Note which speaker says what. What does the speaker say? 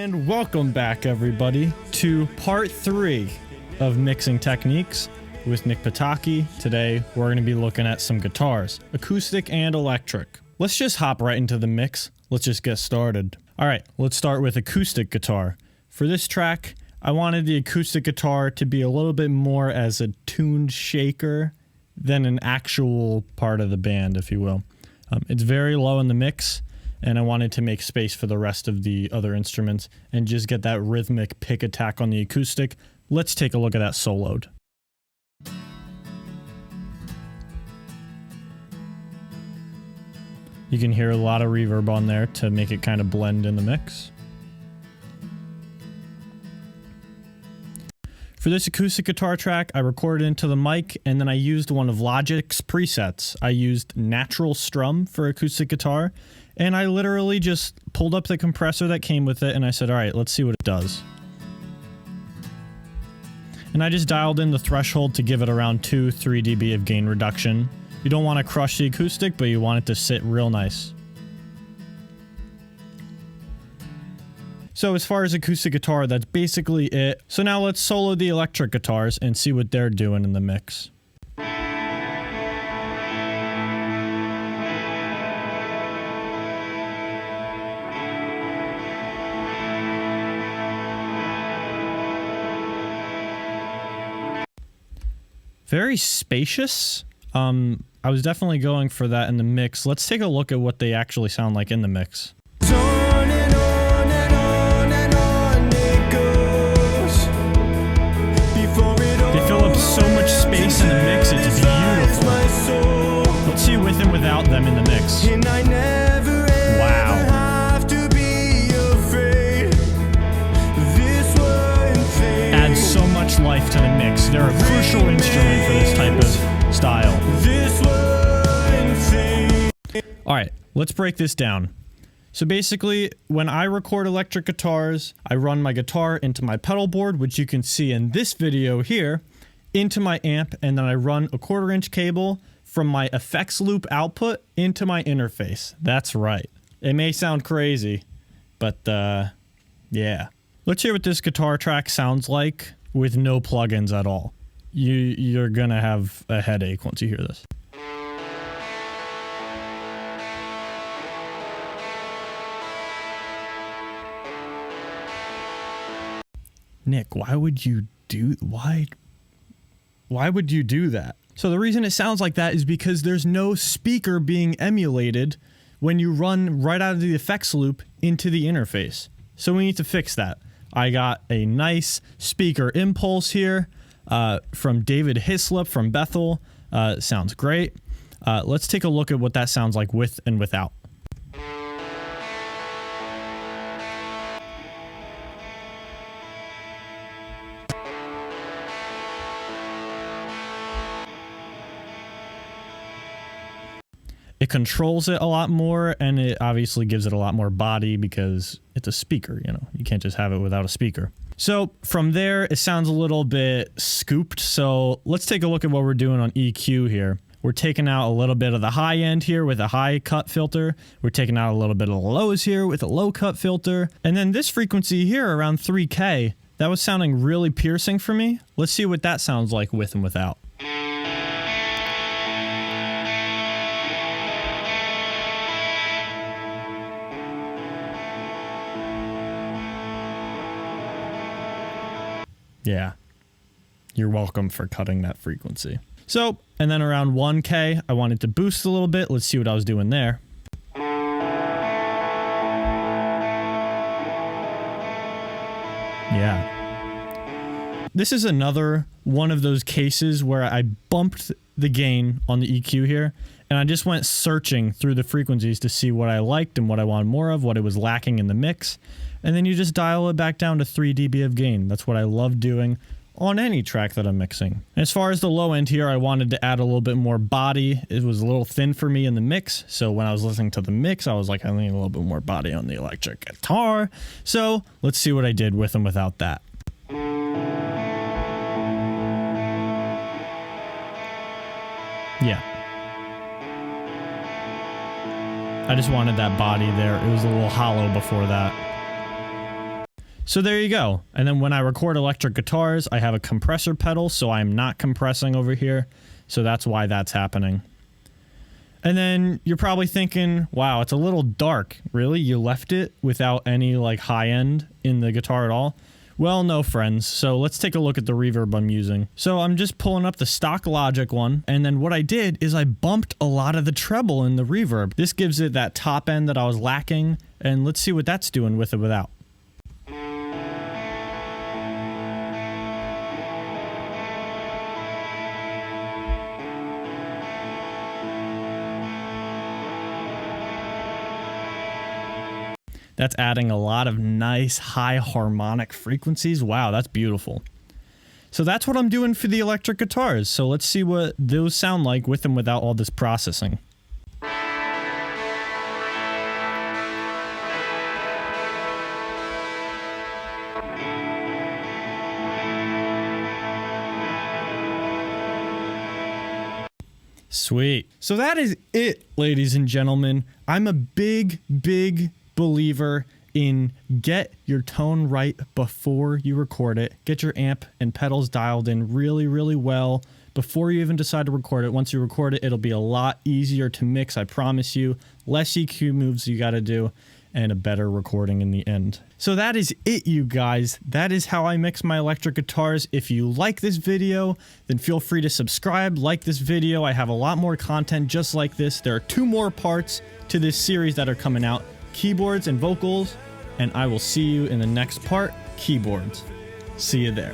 Speaker 1: And welcome back, everybody, to part 3 of Mixing Techniques with Nick Potocki. Today, we're going to be looking at some guitars, acoustic and electric. Let's just hop right into the mix. Let's just get started. All right, let's start with acoustic guitar. For this track, I wanted the acoustic guitar to be a little bit more as a tuned shaker than an actual part of the band, if you will. It's very low in the mix, and I wanted to make space for the rest of the other instruments and just get that rhythmic pick attack on the acoustic. Let's take a look at that soloed. You can hear a lot of reverb on there to make it kind of blend in the mix. For this acoustic guitar track, I recorded into the mic, and then I used one of Logic's presets. I used Natural Strum for acoustic guitar, and I literally just pulled up the compressor that came with it, and I said, all right, let's see what it does. And I just dialed in the threshold to give it around 2-3 dB of gain reduction. You don't want to crush the acoustic, but you want it to sit real nice. So as far as acoustic guitar, that's basically it. So now let's solo the electric guitars and see what they're doing in the mix. Very spacious. I was definitely going for that in the mix. Let's take a look at what they actually sound like in the mix. So much space in the mix, it's beautiful. Let's see with and without them in the mix. Wow. Adds so much life to the mix. They're a crucial instrument for this type of style. Alright, let's break this down. So basically, when I record electric guitars, I run my guitar into my pedal board, which you can see in this video here, into my amp, and then I run a 1/4-inch cable from my effects loop output into my interface. That's right. It may sound crazy, but yeah. Let's hear what this guitar track sounds like with no plugins at all. You're gonna have a headache once you hear this. Nick, why would you do that? So the reason it sounds like that is because there's no speaker being emulated when you run right out of the effects loop into the interface. So we need to fix that. I got a nice speaker impulse here from David Hislop from Bethel. Sounds great. Let's take a look at what that sounds like with and without. It controls it a lot more, and it obviously gives it a lot more body because it's a speaker, you know. You can't just have it without a speaker. So from there, it sounds a little bit scooped. So let's take a look at what we're doing on EQ here. We're taking out a little bit of the high end here with a high cut filter. We're taking out a little bit of the lows here with a low cut filter. And then this frequency here around 3K, that was sounding really piercing for me. Let's see what that sounds like with and without. Yeah, you're welcome for cutting that frequency. So, and then around 1K, I wanted to boost a little bit. Let's see what I was doing there. Yeah. This is another one of those cases where I bumped the gain on the EQ here, and I just went searching through the frequencies to see what I liked and what I wanted more of, what it was lacking in the mix. And then you just dial it back down to 3 dB of gain. That's what I love doing on any track that I'm mixing. As far as the low end here, I wanted to add a little bit more body. It was a little thin for me in the mix. So when I was listening to the mix, I was like, I need a little bit more body on the electric guitar. So let's see what I did with and without that. Yeah. I just wanted that body there. It was a little hollow before that. So there you go. And then when I record electric guitars, I have a compressor pedal, so I'm not compressing over here. So that's why that's happening. And then you're probably thinking, wow, it's a little dark. Really? You left it without any like high end in the guitar at all? Well, no, friends. So let's take a look at the reverb I'm using. So I'm just pulling up the stock Logic one. And then what I did is I bumped a lot of the treble in the reverb. This gives it that top end that I was lacking. And let's see what that's doing with it without. That's adding a lot of nice high harmonic frequencies. Wow, that's beautiful. So that's what I'm doing for the electric guitars. So let's see what those sound like with and without all this processing. Sweet. So that is it, ladies and gentlemen. I'm a big believer in get your tone right before you record it. Get your amp and pedals dialed in really well before you even decide to record it. Once you record it, it'll be a lot easier to mix, I promise you. Less EQ moves you gotta do, and a better recording in the end. So that is it, you guys. That is how I mix my electric guitars. If you like this video, then feel free to subscribe, like this video. I have a lot more content just like this. There are 2 more parts to this series that are coming out. Keyboards and vocals, and I will see you in the next part, keyboards. See you there.